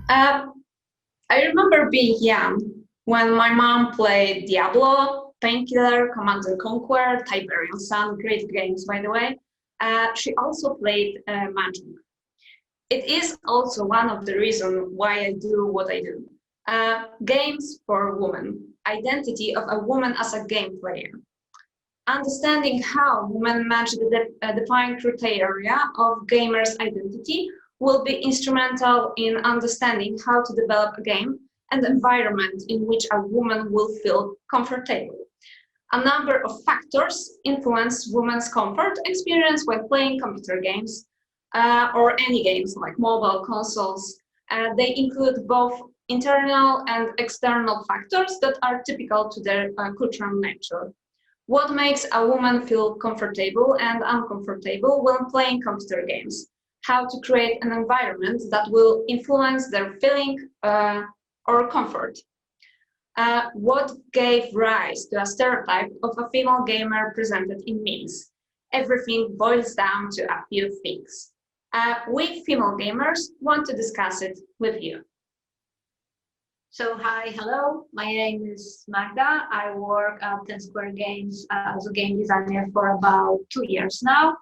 Uh, I remember being young when my mom played Diablo, Painkiller, Command and Conquer, Tiberian Sun, great games by the way. She also played Magic. It is also one of the reasons why I do what I do. Games for women, identity of a woman as a game player. Understanding how women match the defined criteria of gamers' identity will be instrumental in understanding how to develop a game and environment in which a woman will feel comfortable. A number of factors influence women's comfort experience when playing computer games or any games like mobile consoles. They include both internal and external factors that are typical to their cultural nature. What makes a woman feel comfortable and uncomfortable when playing computer games? How to create an environment that will influence their feeling or comfort? What gave rise to a stereotype of a female gamer presented in memes? Everything boils down to a few things. We female gamers want to discuss it with you. So hi, hello, my name is Magda. I work at 10 Square Games as a game designer for about 2 years now.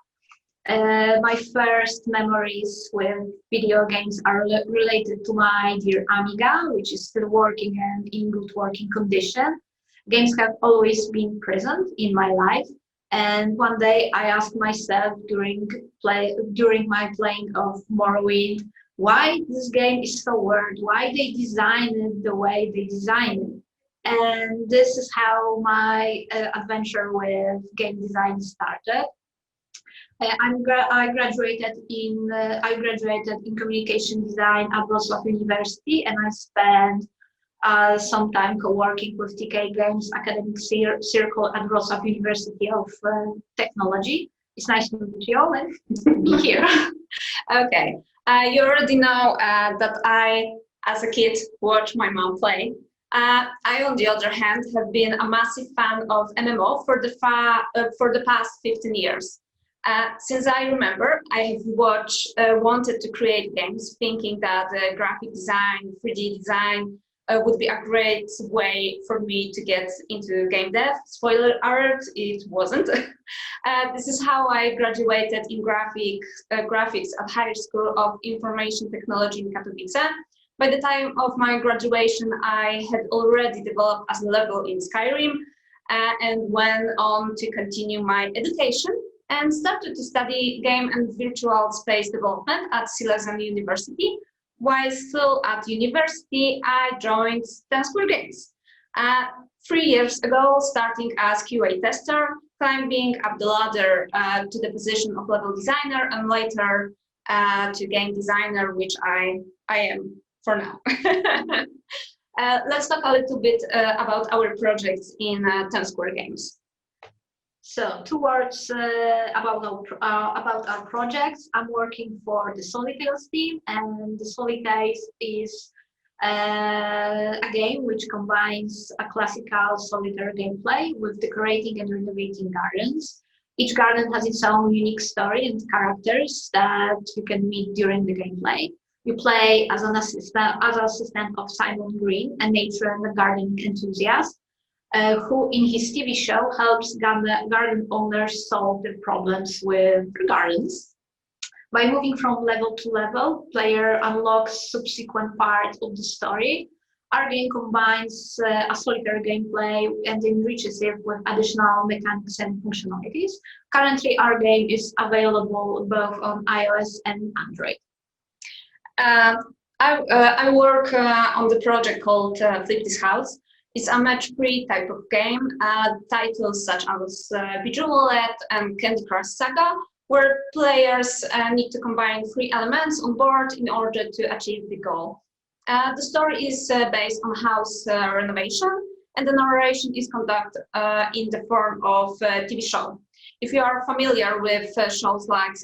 My first memories with video games are related to my dear Amiga, which is still working and in good working condition. Games have always been present in my life. And one day I asked myself during my playing of Morrowind, why this game is so weird, why they designed it the way they designed it. And this is how my adventure with game design started. I graduated in communication design at Wrocław University, and I spent some time co-working with TK Games Academic Circle at Wrocław University of Technology. It's nice to meet you all and be here. Okay, you already know that I, as a kid, watched my mom play. I, on the other hand, have been a massive fan of MMO for the past 15 years. Since I remember, I have wanted to create games, thinking that graphic design, 3D design would be a great way for me to get into game dev. Spoiler alert, it wasn't. This is how I graduated in graphics at Higher School of Information Technology in Katowice. By the time of my graduation, I had already developed as a level in Skyrim and went on to continue my education and started to study game and virtual space development at Silesian University. While still at university, I joined 10 Square Games. 3 years ago, starting as QA tester, climbing up the ladder to the position of level designer, and later to game designer, which I am for now. Let's talk a little bit about our projects in 10 Square Games. So, two words about our projects. I'm working for the Solitaires team, and the Solitaires is a game which combines a classical solitaire gameplay with decorating and renovating gardens. Each garden has its own unique story and characters that you can meet during the gameplay. You play as an assistant of Simon Green, a nature and gardening enthusiast, who in his TV show helps garden owners solve their problems with their gardens. By moving from level to level, player unlocks subsequent parts of the story. Our game combines a solitaire gameplay and enriches it with additional mechanics and functionalities. Currently, our game is available both on iOS and Android. I work on the project called Flip This House. It's a match-3 type of game. Titles such as Roulette and Candy Crush Saga, where players need to combine 3 elements on board in order to achieve the goal. The story is based on house renovation, and the narration is conducted in the form of a TV show. If you are familiar with shows like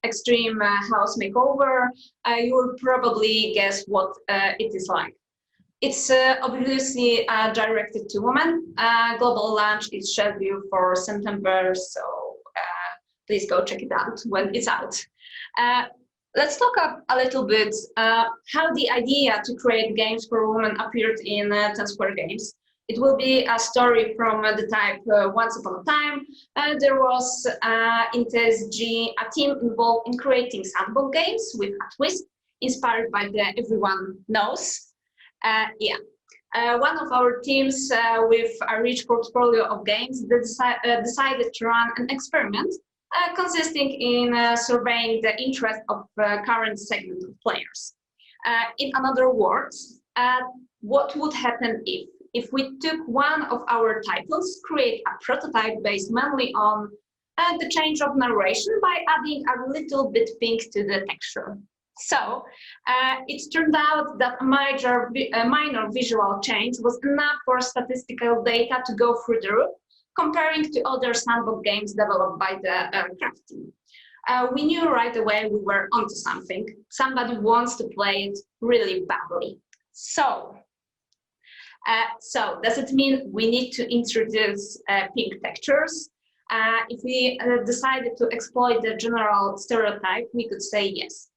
Extreme House Makeover, you will probably guess what it is like. It's obviously directed to women. Global launch is scheduled for September, so please go check it out when it's out. let's talk a little bit how the idea to create games for women appeared in 10 Square Games. It will be a story from the type once upon a time. There was in TSG a team involved in creating sandbox games with a twist inspired by the everyone knows. One of our teams with a rich portfolio of games decided to run an experiment consisting in surveying the interest of current segment of players. In other words, what would happen if we took one of our titles, create a prototype based mainly on the change of narration by adding a little bit pink to the texture. So it turned out that a minor visual change was enough for statistical data to go through the roof, comparing to other sandbox games developed by the craft team. We knew right away we were onto something. Somebody wants to play it really badly. So does it mean we need to introduce pink textures? If we decided to exploit the general stereotype, we could say yes.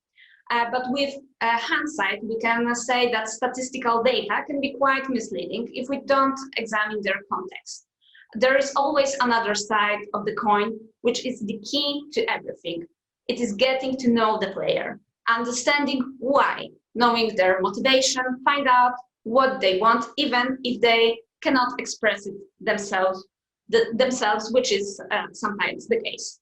But with hindsight, we can say that statistical data can be quite misleading if we don't examine their context. There is always another side of the coin, which is the key to everything. It is getting to know the player, understanding why, knowing their motivation, find out what they want, even if they cannot express it themselves, which is sometimes the case.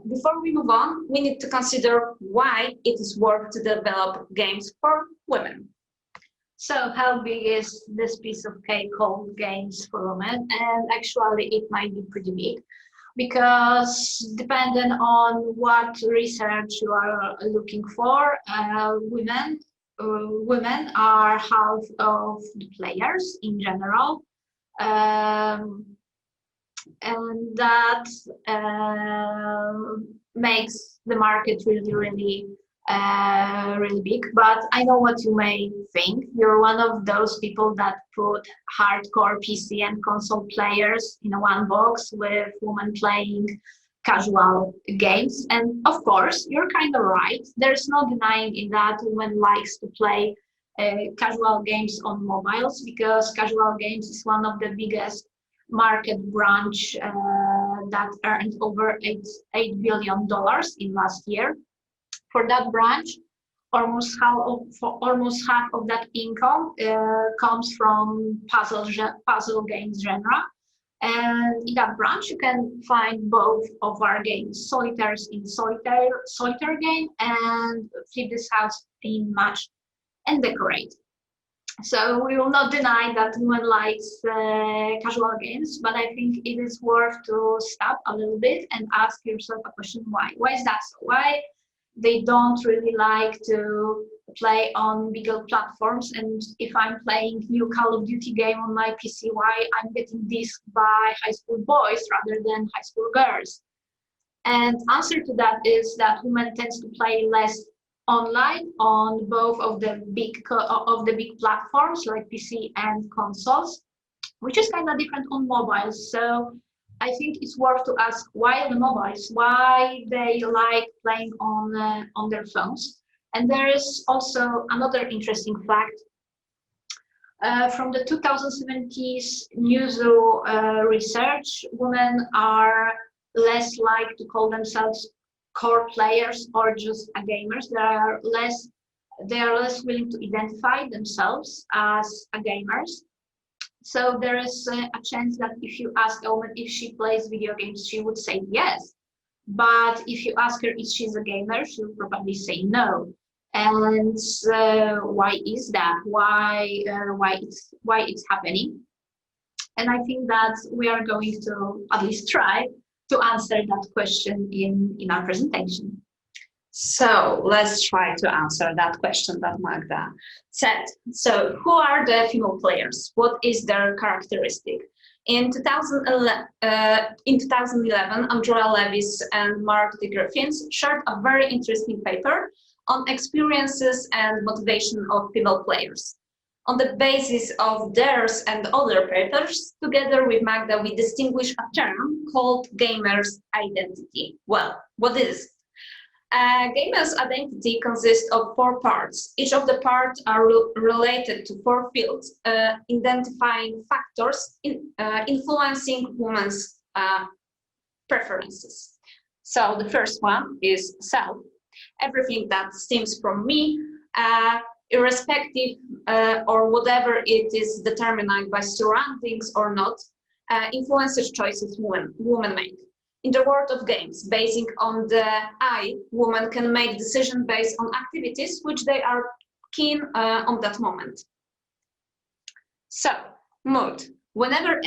Before we move on, we need to consider why it is worth to develop games for women. So how big is this piece of cake called games for women? And actually it might be pretty big, because depending on what research you are looking for, women are half of the players in general. And that makes the market really big. But I know what you may think. You're one of those people that put hardcore PC and console players in one box with women playing casual games. And of course, you're kind of right. There's no denying in that women likes to play casual games on mobiles, because casual games is one of the biggest market branch that earned over $8 billion in last year. For that branch, almost half of that income comes from puzzle games genre. And in that branch, you can find both of our games, solitaires in solitaire game, and flip this house in match and decorate. So we will not deny that women likes casual games, but I think it is worth to stop a little bit and ask yourself a question: why? Why is that so? Why they don't really like to play on bigger platforms? And if I'm playing new Call of Duty game on my PC, why I'm getting this by high school boys rather than high school girls? And answer to that is that women tends to play less online on both of the big platforms like PC and consoles, which is kind of different on mobiles. So I think it's worth to ask why the mobiles, why they like playing on their phones. And there is also another interesting fact from the 2070s Newzoo research. Women are less like to call themselves core players or just a gamers. They are less willing to identify themselves as a gamers. So there is a chance that if you ask a woman if she plays video games, she would say yes. But if you ask her if she's a gamer, she'll probably say no. And why is that? Why it's happening? And I think that we are going to at least try to answer that question in our presentation. So let's try to answer that question that Magda said. So who are the female players? What is their characteristic? In 2011, Andrea Levis and Mark de Griffins shared a very interesting paper on experiences and motivation of female players. On the basis of theirs and other papers, together with Magda, we distinguish a term called gamers' identity. Well, what is it? Gamer's identity consists of 4 parts. Each of the parts are related to 4 fields, identifying factors influencing women's preferences. So the first one is self. Everything that stems from me, irrespective or whatever it is determined by surroundings or not, influences choices women make. In the world of games, basing on the I, women can make decisions based on activities which they are keen on that moment. So, mood. Whenever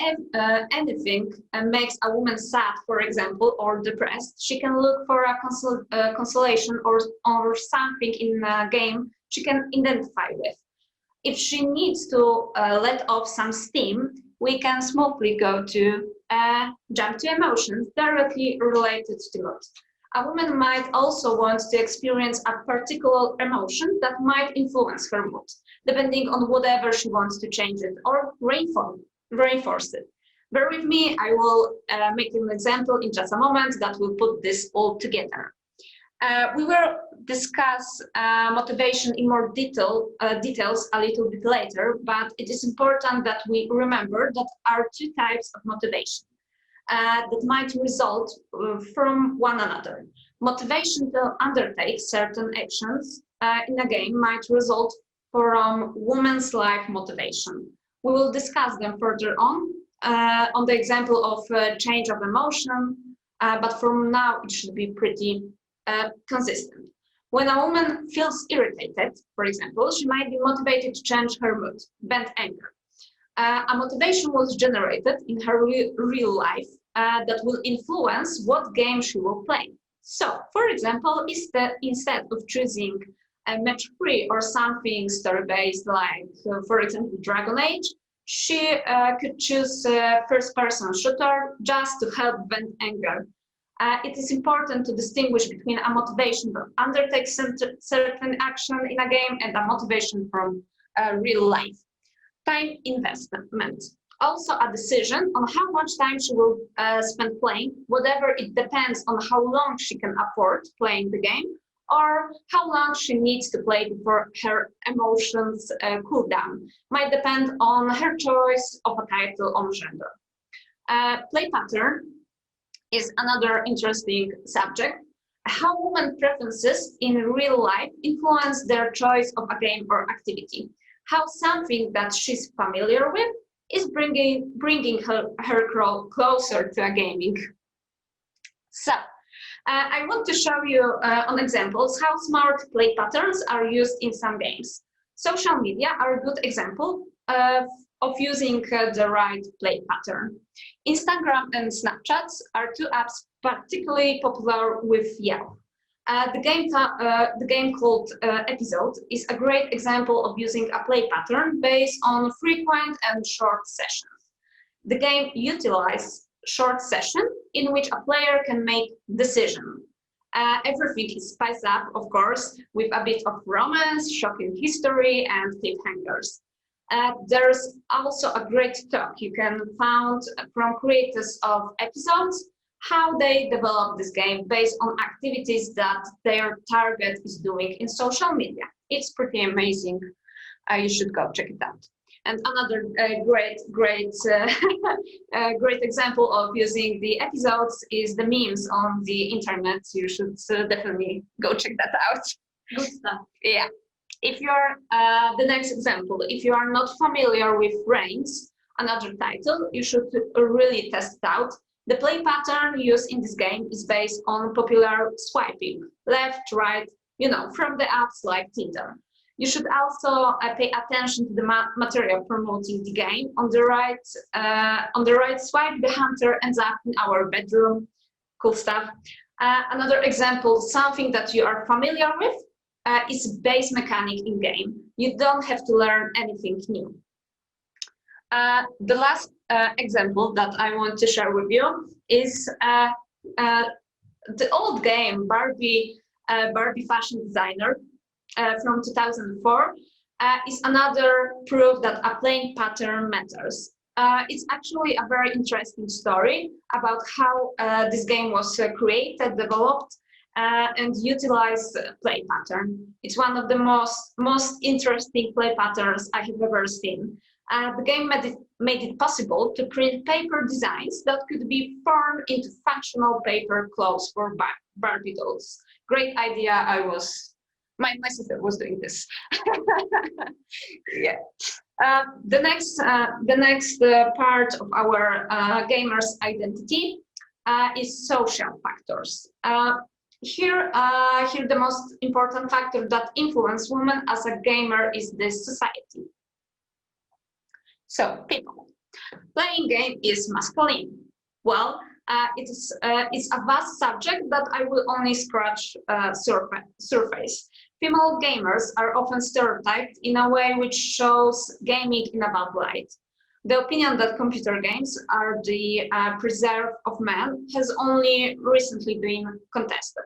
anything makes a woman sad, for example, or depressed, she can look for a consolation or something in a game she can identify with. If she needs to let off some steam, we can smoothly go to jump to emotions directly related to mood. A woman might also want to experience a particular emotion that might influence her mood, depending on whatever she wants to change it or reinforce it. Bear with me, I will make an example in just a moment that will put this all together. We will discuss motivation in more details a little bit later, but it is important that we remember that are 2 types of motivation that might result from one another. Motivation to undertake certain actions in a game might result from women's life motivation. We will discuss them further on the example of change of emotion, but from now it should be pretty consistent. When a woman feels irritated, for example, she might be motivated to change her mood, vent anger. A motivation was generated in her real life that will influence what game she will play. So, for example, instead of choosing a match 3 or something story-based like, for example, Dragon Age, she could choose first-person shooter just to help vent anger. It is important to distinguish between a motivation to undertake certain action in a game and a motivation from real life. Time investment. Also a decision on how much time she will spend playing, whatever it depends on how long she can afford playing the game or how long she needs to play before her emotions cool down. Might depend on her choice of a title or gender. Play pattern is another interesting subject. How women preferences in real life influence their choice of a game or activity. How something that she's familiar with is bringing her closer to a gaming. So, I want to show you on examples how smart play patterns are used in some games. Social media are a good example of using the right play pattern. Instagram and Snapchat are 2 apps particularly popular with youth. The game called Episode is a great example of using a play pattern based on frequent and short sessions. The game utilizes short session in which a player can make decision. Everything is spiced up, of course, with a bit of romance, shocking history, and cliffhangers. There's also a great talk you can find from creators of episodes, how they develop this game based on activities that their target is doing in social media. It's pretty amazing. You should go check it out. And another great example of using the episodes is the memes on the internet. You should definitely go check that out. Good stuff. Yeah. If you're the next example, if you are not familiar with Reigns, another title, you should really test it out. The play pattern used in this game is based on popular swiping, left, right, from the apps like Tinder. You should also pay attention to the material promoting the game. On the right swipe, the hunter ends up in our bedroom. Cool stuff. Another example, something that you are familiar with, is base mechanic in game. You don't have to learn anything new. The last example that I want to share with you is the old game Barbie Fashion Designer from 2004 is another proof that a playing pattern matters. It's actually a very interesting story about how this game was created, developed, and utilized play pattern. It's one of the most interesting play patterns I have ever seen. The game made it possible to print paper designs that could be formed into functional paper clothes for Barbie dolls. Great idea. My sister was doing this. Yeah. The next part of our gamer's identity is social factors. Here, the most important factor that influence women as a gamer is the society. So, people, playing game is masculine. Well, it's a vast subject that I will only scratch surface. Female gamers are often stereotyped in a way which shows gaming in a bad light. The opinion that computer games are the preserve of men has only recently been contested.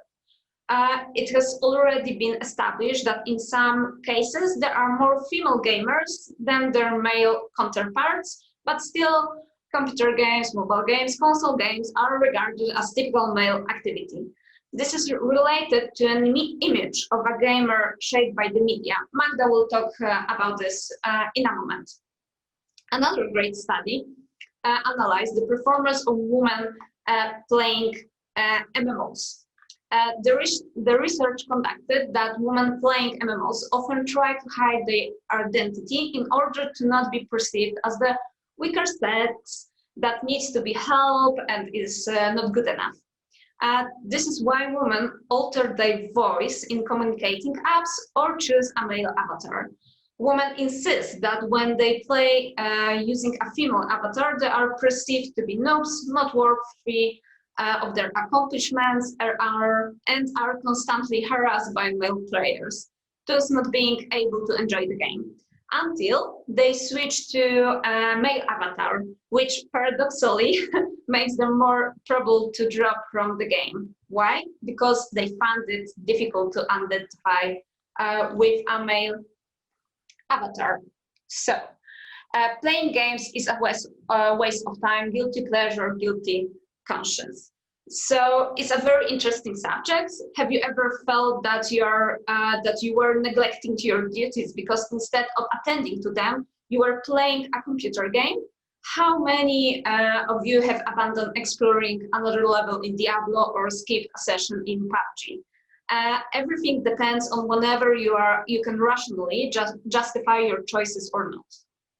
It has already been established that in some cases there are more female gamers than their male counterparts, but still computer games, mobile games, console games are regarded as typical male activity. This is related to an image of a gamer shaped by the media. Magda will talk about this in a moment. Another great study analyzed the performance of women playing MMOs. The research conducted that women playing MMOs often try to hide their identity in order to not be perceived as the weaker sex that needs to be helped and is not good enough. This is why women alter their voice in communicating apps or choose a male avatar. Women insist that when they play using a female avatar, they are perceived to be noobs, not worthy of their accomplishments, and are constantly harassed by male players, thus not being able to enjoy the game. Until they switch to a male avatar, which paradoxically makes them more trouble to drop from the game. Why? Because they found it difficult to identify with a male avatar. So, playing games is a waste of time, guilty pleasure, guilty conscience. So it's a very interesting subject. Have you ever felt that you were neglecting your duties because instead of attending to them, you were playing a computer game? How many of you have abandoned exploring another level in Diablo or skipped a session in PUBG? Everything depends on whenever you can rationally justify your choices or not.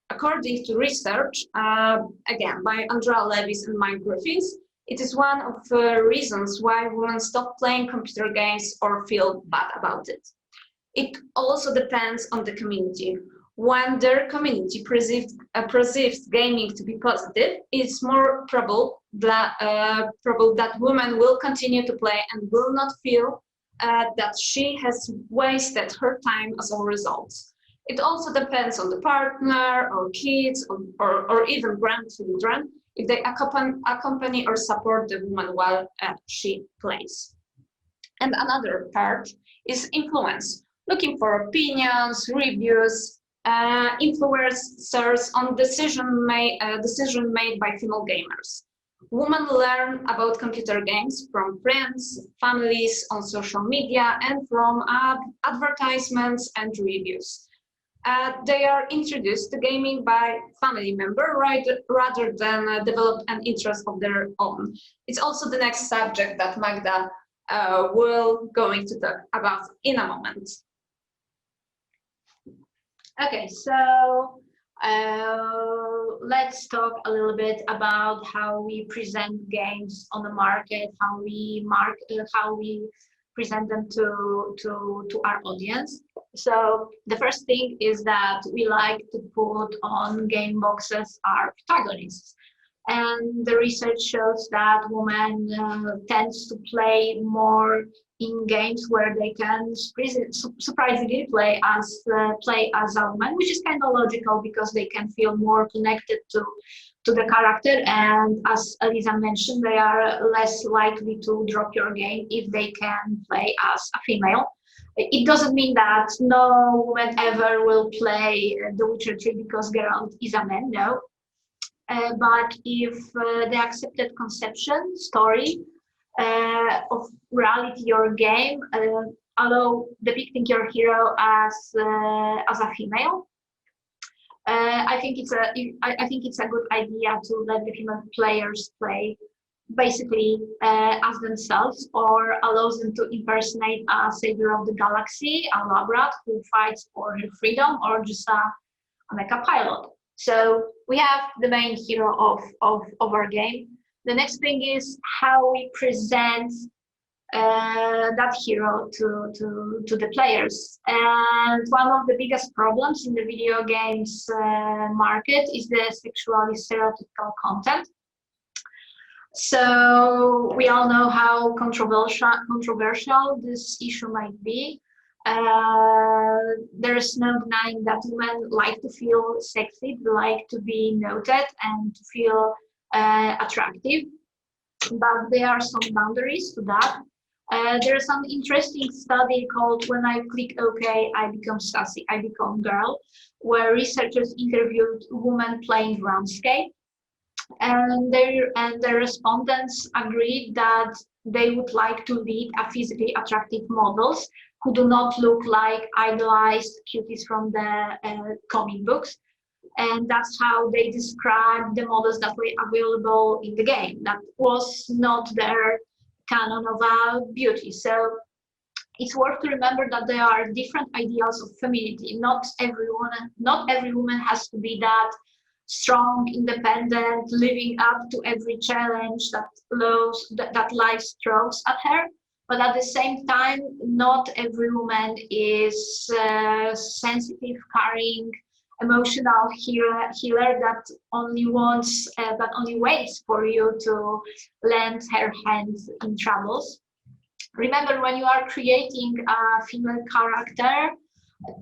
According to research, again by Andrea Levis and Mike Griffiths, it is one of the reasons why women stop playing computer games or feel bad about it. It also depends on the community. When their community perceives gaming to be positive, it's more probable that women will continue to play and will not feel that she has wasted her time as a result. It also depends on the partner or kids or even grandchildren if they accompany or support the woman while she plays. And another part is influence, looking for opinions, reviews, influencers on decision made by female gamers. Women learn about computer games from friends, families, on social media, and from advertisements and reviews. They are introduced to gaming by family member rather than develop an interest of their own. It's also the next subject that Magda will going to talk about in a moment. Okay, so let's talk a little bit about how we present games on the market, how we present them to our audience. So the first thing is that we like to put on game boxes our protagonists. And the research shows that women tends to play more in games where they can surprisingly play as a woman, which is kind of logical because they can feel more connected to the character, and as Eliza mentioned, they are less likely to drop your game if they can play as a female. It doesn't mean that no woman ever will play The Witcher 3 because Geralt is a man, no. But if the accepted conception story of reality or game, allow depicting your hero as a female. I think it's a good idea to let the female players play basically as themselves, or allows them to impersonate a savior of the galaxy, a lab rat who fights for her freedom, or just a mecha pilot. So we have the main hero of our game. The next thing is how we present that hero to the players. And one of the biggest problems in the video games market is the sexually stereotypical content. So we all know how controversial this issue might be. There is no denying that women like to feel sexy, they like to be noted and to feel attractive, but there are some boundaries to that. There's an interesting study called "When I Click OK, I Become Sassy, I Become Girl," where researchers interviewed women playing RuneScape, and the respondents agreed that they would like to lead a physically attractive models who do not look like idolized cuties from the comic books. And that's how they described the models that were available in the game. That was not their canon of beauty. So it's worth to remember that there are different ideals of femininity. Not every woman has to be that strong, independent, living up to every challenge that life throws at her. But at the same time, not every woman is sensitive, caring, emotional healer that only waits for you to lend her hand in troubles. Remember, when you are creating a female character,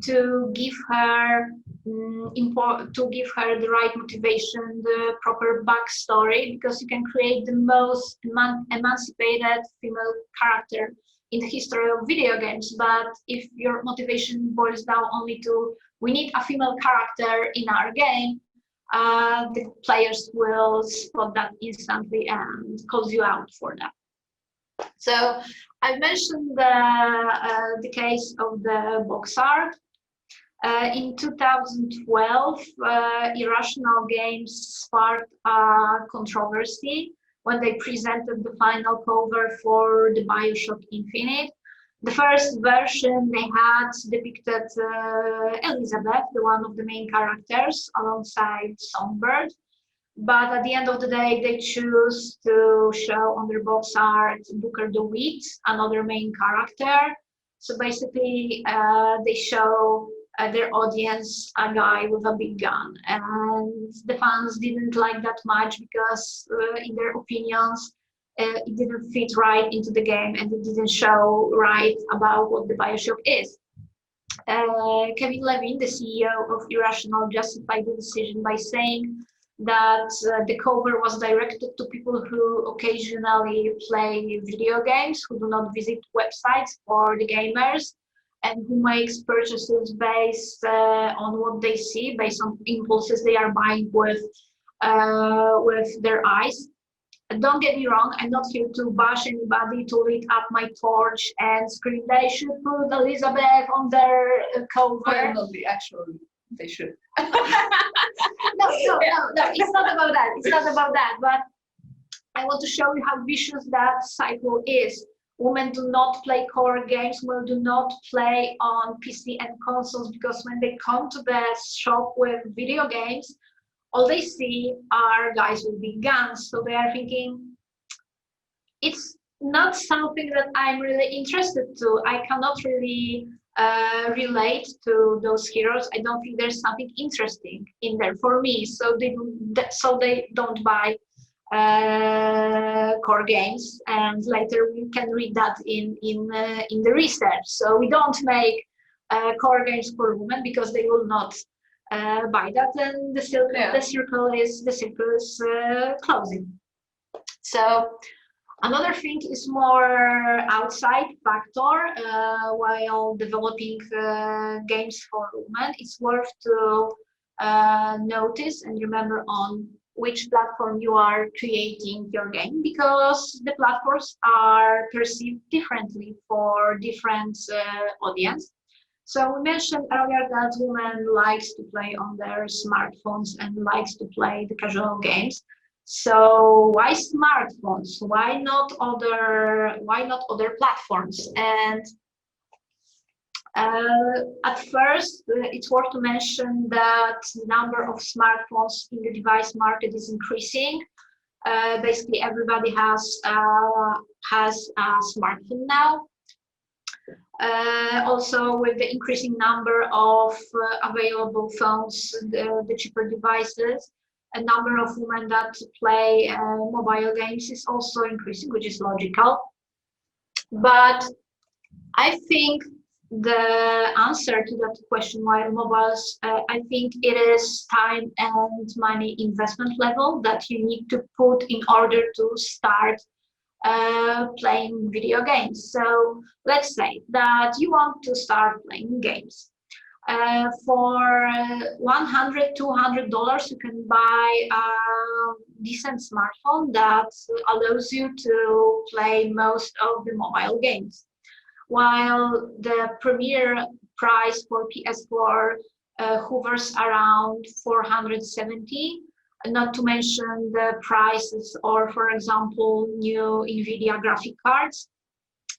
to give her the right motivation, the proper backstory, because you can create the most emancipated female character in the history of video games. But if your motivation boils down only to "we need a female character in our game," the players will spot that instantly and call you out for that. So I mentioned the case of the box art. In 2012, Irrational Games sparked a controversy when they presented the final cover for the BioShock Infinite. The first version they had depicted Elizabeth, the one of the main characters, alongside Songbird. But at the end of the day, they choose to show on their box art Booker DeWitt, another main character. So basically, they show their audience a guy with a big gun. And the fans didn't like that much because, in their opinions, it didn't fit right into the game and it didn't show right about what the BioShock is. Kevin Levin, the CEO of Irrational, justified the decision by saying that the cover was directed to people who occasionally play video games, who do not visit websites for the gamers, and who makes purchases based on what they see, based on impulses they are buying with their eyes. Don't get me wrong, I'm not here to bash anybody, to light up my torch and scream they should put Elizabeth on their cover. Well, no, they should. No, it's not about that. It's not about that. But I want to show you how vicious that cycle is. Women do not play core games. Women do not play on PC and consoles, because when they come to the shop with video games, all they see are guys with big guns. So they are thinking, it's not something that I'm really interested to. I cannot really relate to those heroes. I don't think there's something interesting in there for me. So they don't buy core games. And later we can read that in the research. So we don't make core games for women because they will not buy that, and the circle is closing. So another thing is more outside factor. While developing games for women, it's worth to notice and remember on which platform you are creating your game, because the platforms are perceived differently for different audience. So we mentioned earlier that women likes to play on their smartphones and likes to play the casual games. So why smartphones? Why not other platforms? And at first, it's worth to mention that the number of smartphones in the device market is increasing. Basically, everybody has a smartphone now. Also, with the increasing number of available phones, the cheaper devices, a number of women that play mobile games is also increasing, which is logical. But I think the answer to that question, why mobiles, I think it is time and money investment level that you need to put in order to start playing video games. So let's say that you want to start playing games. For $100-$200, you can buy a decent smartphone that allows you to play most of the mobile games. While the premier price for PS4 hovers around 470, not to mention the prices, or for example, new NVIDIA graphic cards.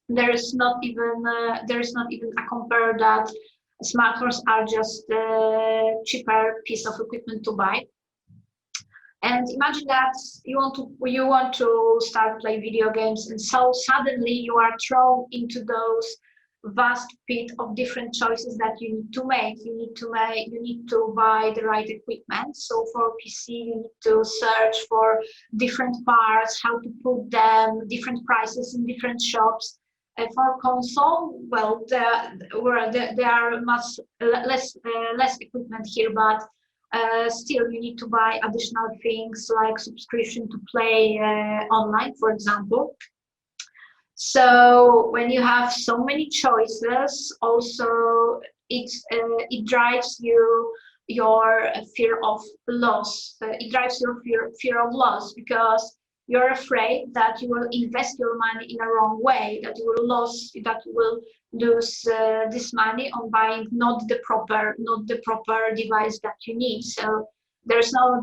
There is not even a compare that smartphones are just a cheaper piece of equipment to buy. And imagine that you want to start playing video games, and so suddenly you are thrown into those vast pit of different choices that you need to make. You need to buy the right equipment. So for PC, you need to search for different parts, how to put them, different prices in different shops. For console, well, there are much less equipment here, but still you need to buy additional things like subscription to play online, for example. So when you have so many choices, also it drives your fear of loss. It drives your fear of loss, because you're afraid that you will invest your money in a wrong way, that you will lose this money on buying not the proper device that you need. So there's no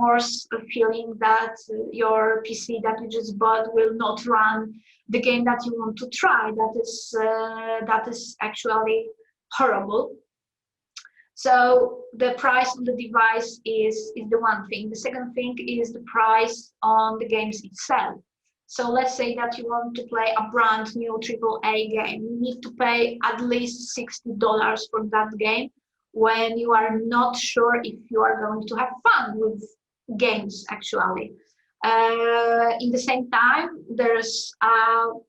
worse feeling that your PC that you just bought will not run the game that you want to try. That is actually horrible. So the price on the device is the one thing. The second thing is the price on the games itself. So let's say that you want to play a brand new AAA game. You need to pay at least $60 for that game, when you are not sure if you are going to have fun with games, actually. In the same time, there's an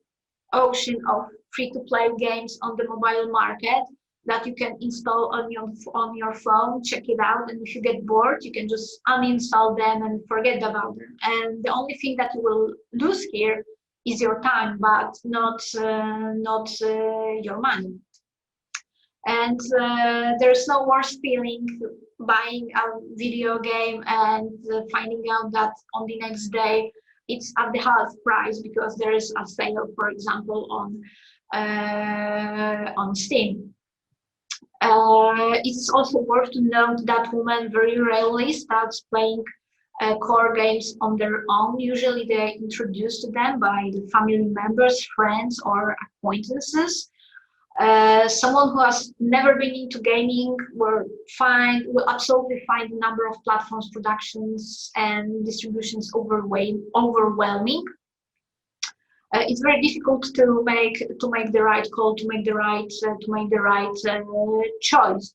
ocean of free-to-play games on the mobile market that you can install on your phone, check it out, and if you get bored, you can just uninstall them and forget about them. And the only thing that you will lose here is your time, but not your money. And there's no worse feeling buying a video game and finding out that on the next day it's at the half price because there is a sale, for example, on Steam. It's also worth to note that women very rarely start playing core games on their own. Usually they're introduced to them by the family members, friends, or acquaintances. Someone who has never been into gaming will absolutely find the number of platforms, productions, and distributions overwhelming. It's very difficult to make the right call, to make the right choice.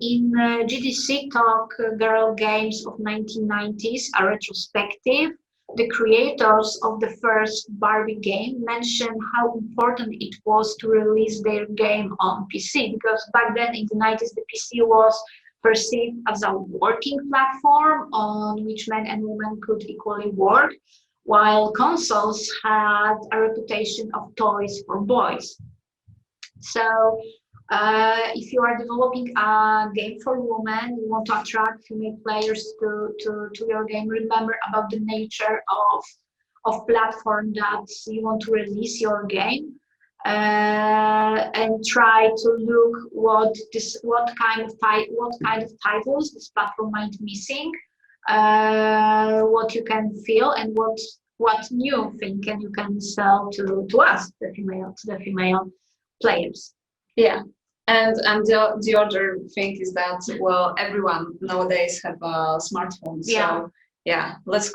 In GDC Talk Girl Games of 1990s, a retrospective, the creators of the first Barbie game mentioned how important it was to release their game on PC, because back then in the 90s the PC was perceived as a working platform on which men and women could equally work, while consoles had a reputation of toys for boys. So If you are developing a game for women, you want to attract female players to your game. Remember about the nature of platform that you want to release your game, and try to look what kind of titles this platform might be missing, what you can feel, and what new thing you can sell to us, the female players. Yeah. And the other thing is that, well, everyone nowadays have a smartphone. So yeah, let's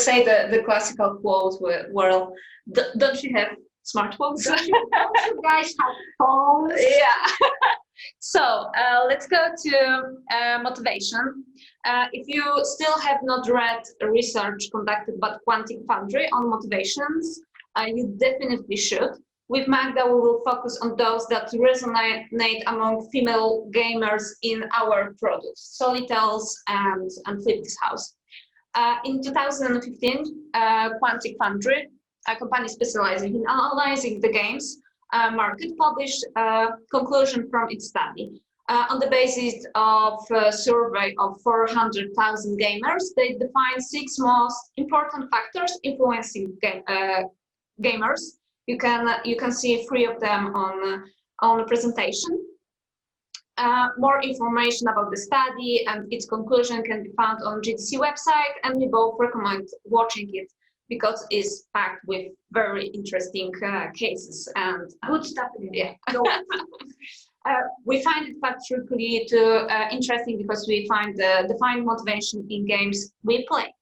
say the classical quote, well, don't you have smartphones? Don't you guys have phones? Yeah. So let's go to motivation. If you still have not read research conducted by Quantic Foundry on motivations, you definitely should. With Magda, we will focus on those that resonate among female gamers in our products, Solitales and Flip This House. In 2015, Quantic Foundry, a company specializing in analyzing the games market, published a conclusion from its study. On the basis of a survey of 400,000 gamers, they defined 6 most important factors influencing gamers. You can see 3 of them on the presentation. More information about the study and its conclusion can be found on GDC website, and we both recommend watching it because it's packed with very interesting cases and Good stuff. Yeah. We find it particularly interesting because we find the defined motivation in games we play.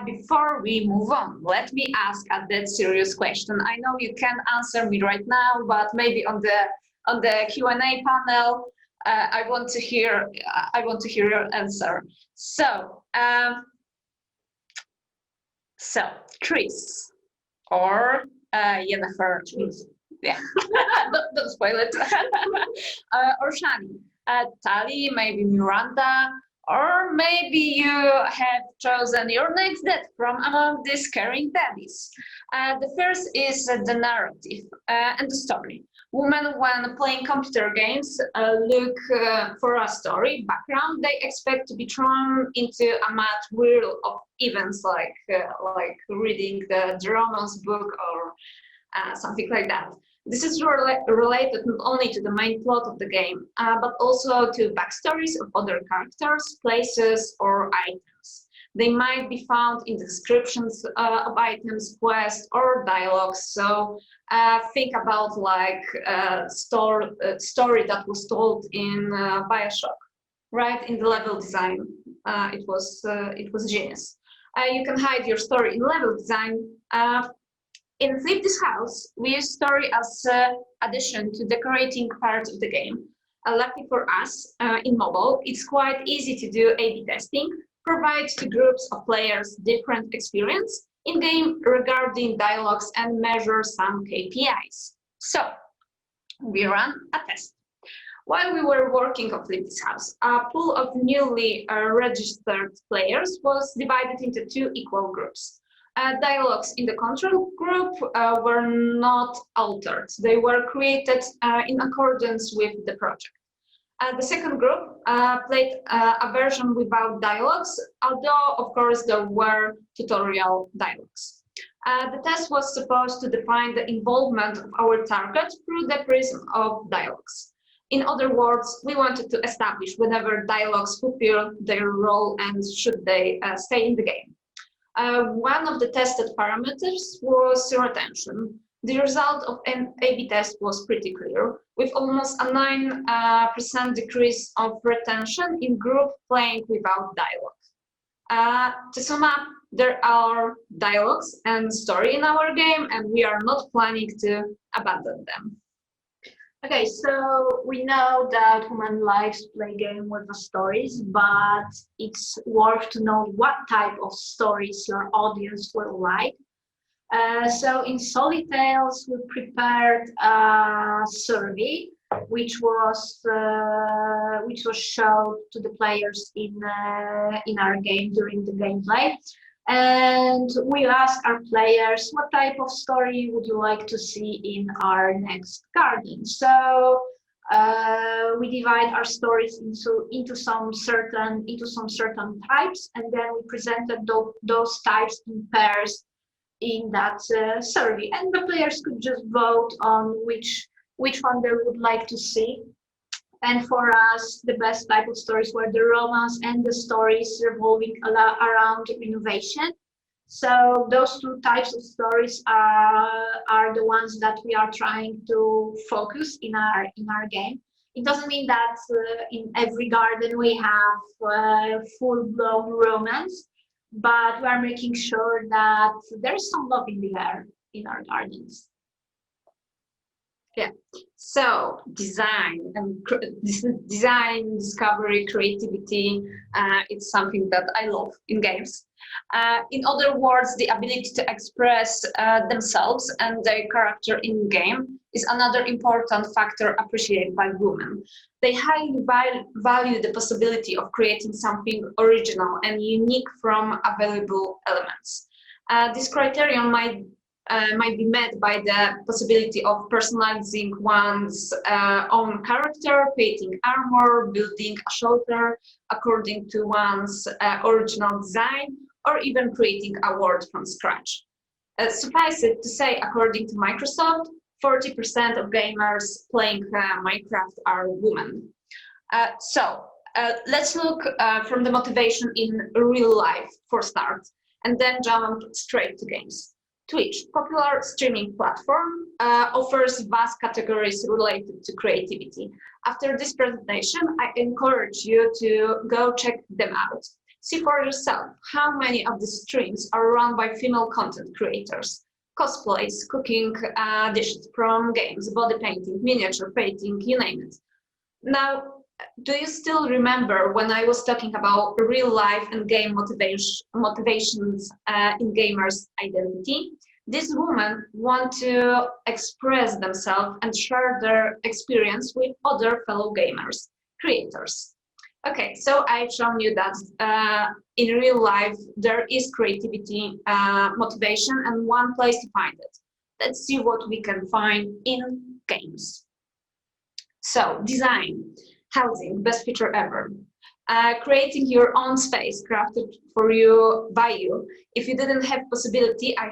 Before we move on, let me ask a dead serious question. I know you can't answer me right now, but maybe on the Q&A panel, I want to hear your answer. So Tris or Jennifer, yeah, don't spoil it, or Shani, Tali, maybe Miranda, or maybe you have chosen your next death from among these caring daddies. The first is the narrative and the story. Women, when playing computer games, look for a story background. They expect to be thrown into a mad whirl of events like reading the romance book or something like that. This is related not only to the main plot of the game, but also to backstories of other characters, places, or items. They might be found in the descriptions of items, quests, or dialogues. So think about like story that was told in BioShock, right? In the level design, it was genius. You can hide your story in level design. In Flip This House, we use story as addition to decorating parts of the game. Lucky for us, in mobile, it's quite easy to do A/B testing, provide to groups of players different experience in-game regarding dialogues, and measure some KPIs. So, we ran a test. While we were working on Flip This House, a pool of newly registered players was divided into 2 equal groups. Dialogues in the control group were not altered. They were created in accordance with the project. The second group played a version without dialogues, although, of course, there were tutorial dialogues. The test was supposed to define the involvement of our target through the prism of dialogues. In other words, we wanted to establish whether dialogues fulfill their role and should they stay in the game. One of the tested parameters was retention. The result of an A/B test was pretty clear, with almost a 9% decrease of retention in group playing without dialogue. To sum up, there are dialogues and story in our game, and we are not planning to abandon them. Okay, so we know that women likes to play game with the stories, but it's worth to know what type of stories your audience will like. So in Solitales, we prepared a survey which was showed to the players in our game during the gameplay. And we ask our players, what type of story would you like to see in our next garden? So We divide our stories into some certain types, and then we presented those types in pairs in that survey, and the players could just vote on which one they would like to see. And for us, the best type of stories were the romance and the stories revolving around innovation. So those two types of stories are the ones that we are trying to focus in our game. It doesn't mean that in every garden we have full-blown romance, but we are making sure that there is some love in the air in our gardens. Yeah. So design and design, discovery, creativity, it's something that I love in games. In other words, the ability to express themselves and their character in game is another important factor appreciated by women. They highly value the possibility of creating something original and unique from available elements. This criterion might be met by the possibility of personalizing one's own character, painting armor, building a shelter according to one's original design, or even creating a world from scratch. Suffice it to say, according to Microsoft, 40% of gamers playing Minecraft are women. So let's look from the motivation in real life for start, and then jump straight to games. Twitch, popular streaming platform, offers vast categories related to creativity. After this presentation, I encourage you to go check them out. See for yourself how many of the streams are run by female content creators. Cosplays, cooking dishes from games, body painting, miniature painting, you name it. Now, do you still remember when I was talking about real life and game motivations in gamers' identity? These women want to express themselves and share their experience with other fellow gamers, creators. Okay, so I've shown you that in real life there is creativity, motivation, and one place to find it. Let's see what we can find in games. So, design. Housing, best feature ever. Creating your own space crafted for you by you. If you didn't have possibility, I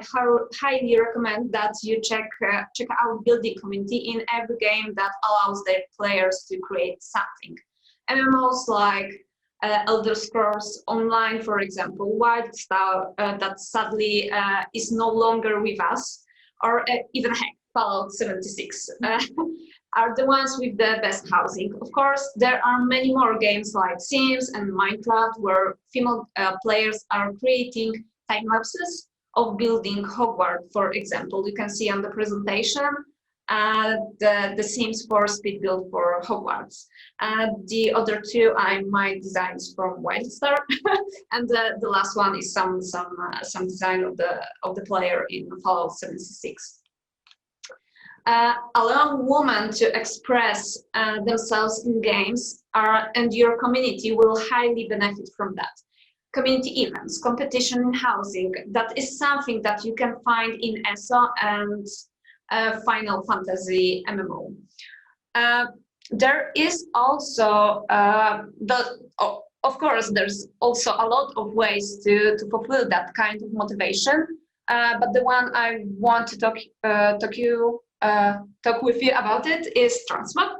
highly recommend that you check out building community in every game that allows their players to create something. MMOs like Elder Scrolls Online, for example, Wildstar, that sadly is no longer with us, or even heck, Fallout 76. Are the ones with the best housing. Of course, there are many more games like Sims and Minecraft where female players are creating time lapses of building Hogwarts, for example. You can see on the presentation the Sims 4 speed build for Hogwarts. The other two are my designs from Wildstar, and the last one is some design of the player in Fallout 76. Allowing women to express themselves in games and your community will highly benefit from that. Community events, competition in housing, that is something that you can find in ESO and Final Fantasy MMO. There is also, of course, there's also a lot of ways to fulfill that kind of motivation, but the one I want to talk with you about it is transmog.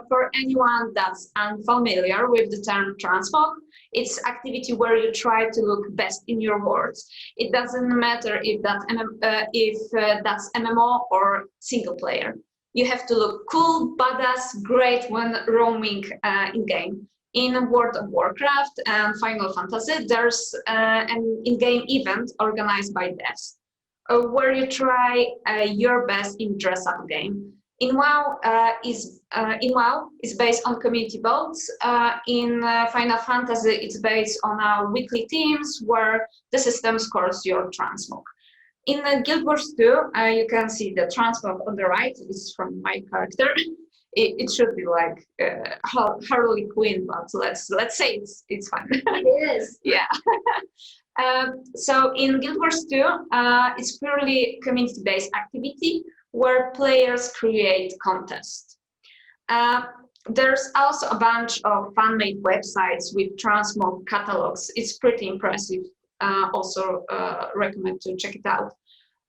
For anyone that's unfamiliar with the term transmog, it's activity where you try to look best in your words. It doesn't matter if that's MMO or single player. You have to look cool, badass, great when roaming in game. In World of Warcraft and Final Fantasy, there's an in-game event organized by devs, where you try your best in dress-up game. In WoW is based on community votes. In Final Fantasy, it's based on our weekly teams where the system scores your transmog. In Guild Wars 2, you can see the transmog on the right. This is from my character. It should be like Harley Quinn, but let's say it's fine. It is. Yeah. So in Guild Wars 2, it's purely community-based activity where players create contests. There's also a bunch of fan-made websites with transmog catalogs. It's pretty impressive. Also recommend to check it out.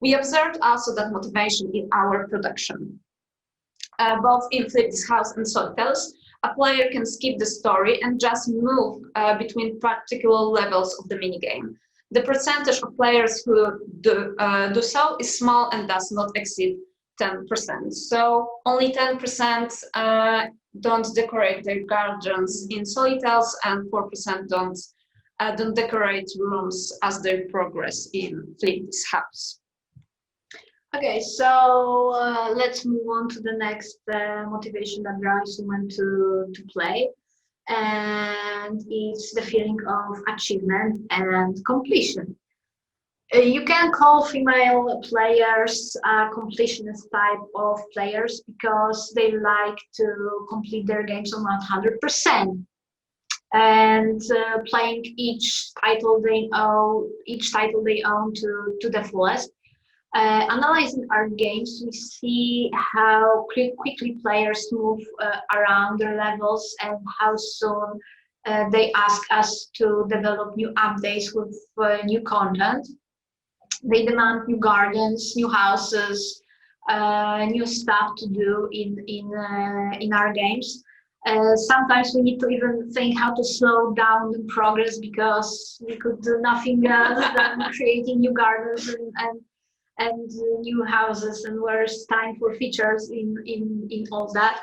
We observed also that motivation in our production. Both in Flip's House and Solitels, a player can skip the story and just move between particular levels of the minigame. The percentage of players who do so is small and does not exceed 10%. So only 10% don't decorate their gardens in Solitels, and 4% don't decorate rooms as they progress in Flip's House. Okay, so let's move on to the next motivation that drives someone to play, and it's the feeling of achievement and completion. You can call female players completionist type of players because they like to complete their games on 100%. And playing each title they own to the fullest. Analyzing our games, we see how quickly players move around their levels and how soon they ask us to develop new updates with new content. They demand new gardens, new houses, new stuff to do in our games. Sometimes we need to even think how to slow down the progress because we could do nothing else than creating new gardens and new houses, and where's time for features in all that.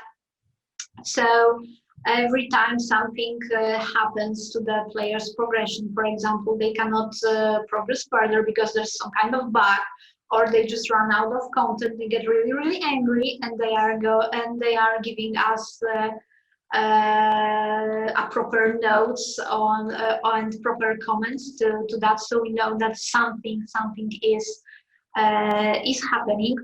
So every time something happens to the player's progression, for example, they cannot progress further because there's some kind of bug, or they just run out of content, they get really angry, and they are giving us a proper notes on and proper comments to that, so we know that something is happening.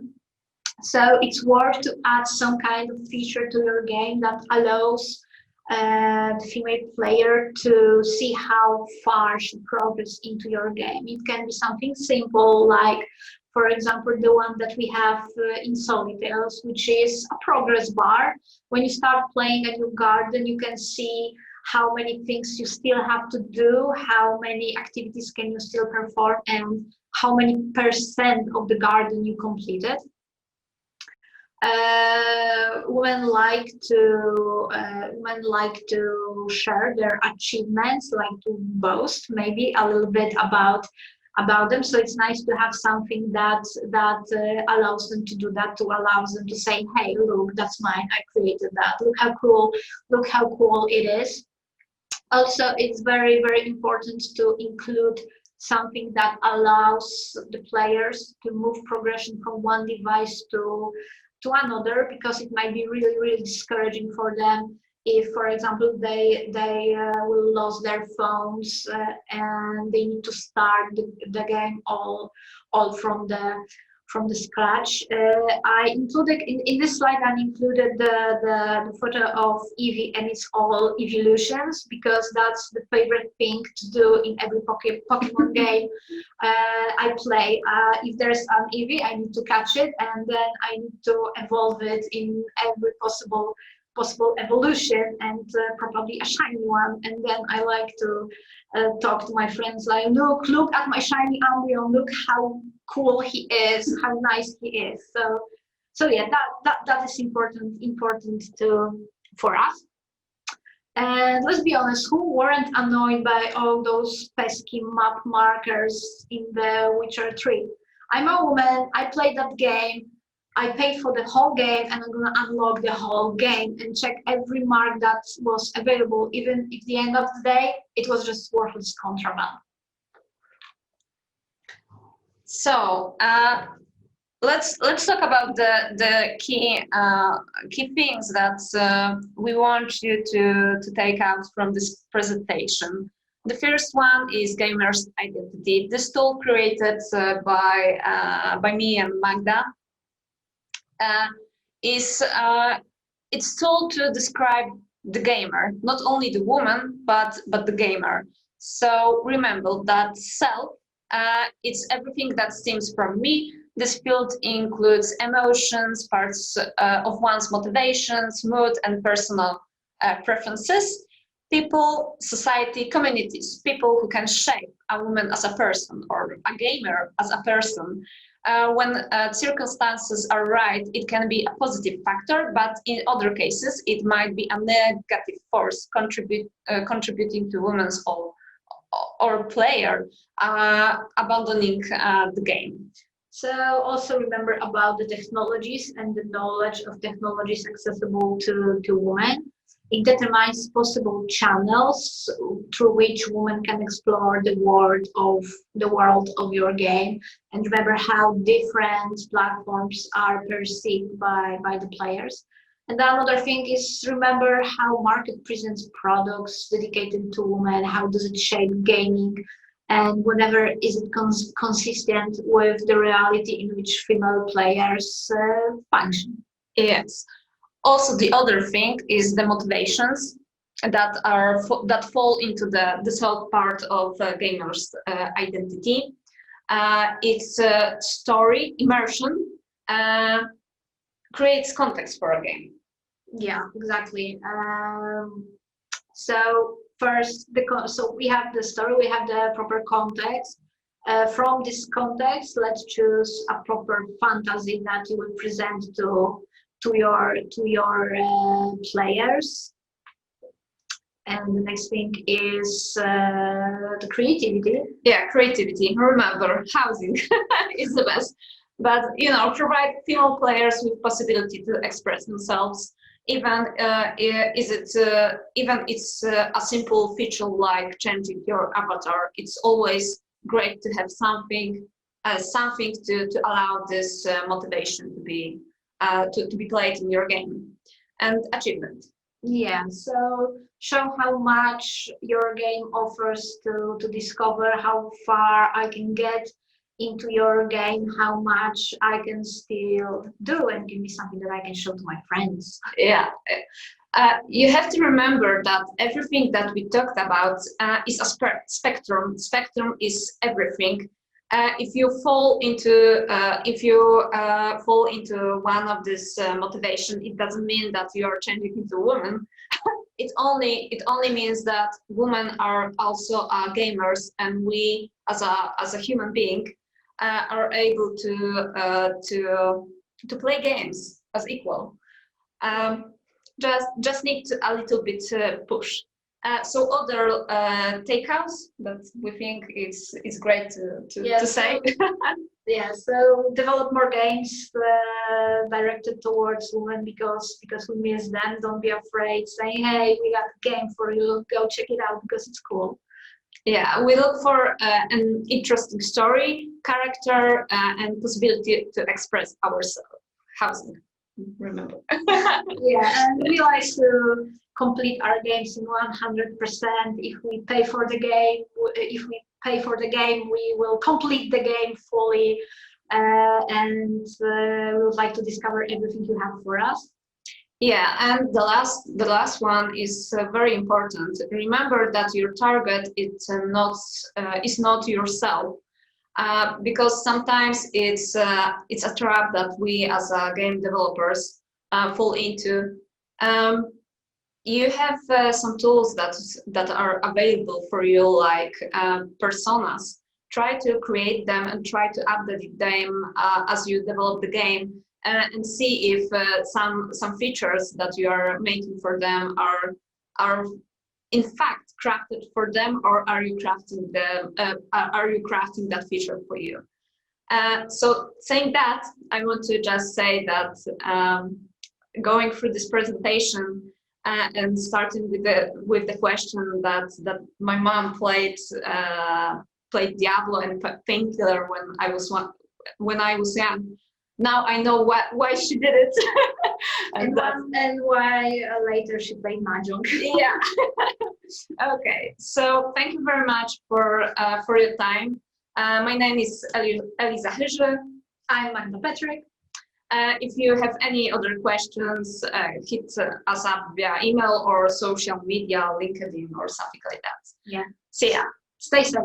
So it's worth to add some kind of feature to your game that allows the female player to see how far she progresses into your game. It can be something simple like, for example, the one that we have in Solitels, which is a progress bar. When you start playing a new garden, you can see how many things you still have to do, how many activities can you still perform, and how many percent of the garden you completed. Women like to share their achievements, like to boast maybe a little bit about them. So it's nice to have something that allows them to do that, to allows them to say, hey, look, that's mine, I created that, look how cool it is. Also, it's very important to include something that allows the players to move progression from one device to another, because it might be really discouraging for them if, for example, they will lose their phones and they need to start the game all from the scratch. I included in this slide, I included the photo of Eevee and its all evolutions, because that's the favorite thing to do in every Pokemon game I play. If there's an Eevee, I need to catch it, and then I need to evolve it in every possible evolution, and probably a shiny one. And then I like to talk to my friends like, look at my shiny Umbreon, look how cool he is, how nice he is. So yeah, that is important for us. And let's be honest, who weren't annoyed by all those pesky map markers in The Witcher 3? I'm a woman, I played that game, I paid for the whole game, and I'm gonna unlock the whole game and check every mark that was available, even if at the end of the day it was just worthless contraband. So let's talk about the key things that we want you to take out from this presentation. The first one is gamer's identity. This tool created by me and Magda it's told to describe the gamer, not only the woman, but the gamer. So remember that self, it's everything that stems from me, This field includes emotions, parts of one's motivations, mood, and personal preferences. People, society, communities, people who can shape a woman as a person or a gamer as a person. When circumstances are right, it can be a positive factor, but in other cases, it might be a negative force contributing to women's fall or player abandoning the game. So also remember about the technologies and the knowledge of technologies accessible to women. It determines possible channels through which women can explore the world of your game. And remember how different platforms are perceived by the players. And another thing is remember how market presents products dedicated to women, how does it shape gaming, and whenever is it consistent with the reality in which female players function. Yes. Also, the other thing is the motivations that fall into the third part of gamers' identity. It's story immersion creates context for a game. Yeah, exactly. So first, so we have the story, we have the proper context. From this context, let's choose a proper fantasy that you will present to your players. And the next thing is the creativity. Yeah, creativity. Remember, housing is the best. But provide female players with possibility to express themselves. Even it's a simple feature like changing your avatar. It's always great to have something to allow this motivation to be played in your game. And achievement. Yeah, so show how much your game offers to discover how far I can get into your game, how much I can still do, and give me something that I can show to my friends. Yeah. You have to remember that everything that we talked about is a spectrum. Spectrum is everything. If you fall into one of this motivation, it doesn't mean that you are changing into a woman. It only means that women are also gamers, and we as a human being are able to play games as equal. Just need a little bit push. So other takeouts that we think it's great to say. Yeah, so develop more games directed towards women because we miss them. Don't be afraid saying, hey, we got a game for you, go check it out because it's cool. Yeah, we look for an interesting story, character, and possibility to express ourselves. Housing, remember. Yeah, and we like to complete our games in 100%. If we pay for the game, we will complete the game fully, and we would like to discover everything you have for us. Yeah, and the last one is very important. Remember that your target is not yourself, because sometimes it's a trap that we as game developers fall into. You have some tools that are available for you, like personas. Try to create them and try to update them as you develop the game, and see if some features that you are making for them are in fact crafted for them, or are you crafting that feature for you. So saying that, I want to just say that going through this presentation and starting with the question that my mom played Diablo and Painkiller when I was young. Now I know why she did it. and why later she played Mahjong. Yeah. Okay. So thank you very much for your time. My name is Eliza Chyży. I'm Magda Petryk. If you have any other questions, hit us up via email or social media, LinkedIn or something like that. Yeah. See ya. Stay safe.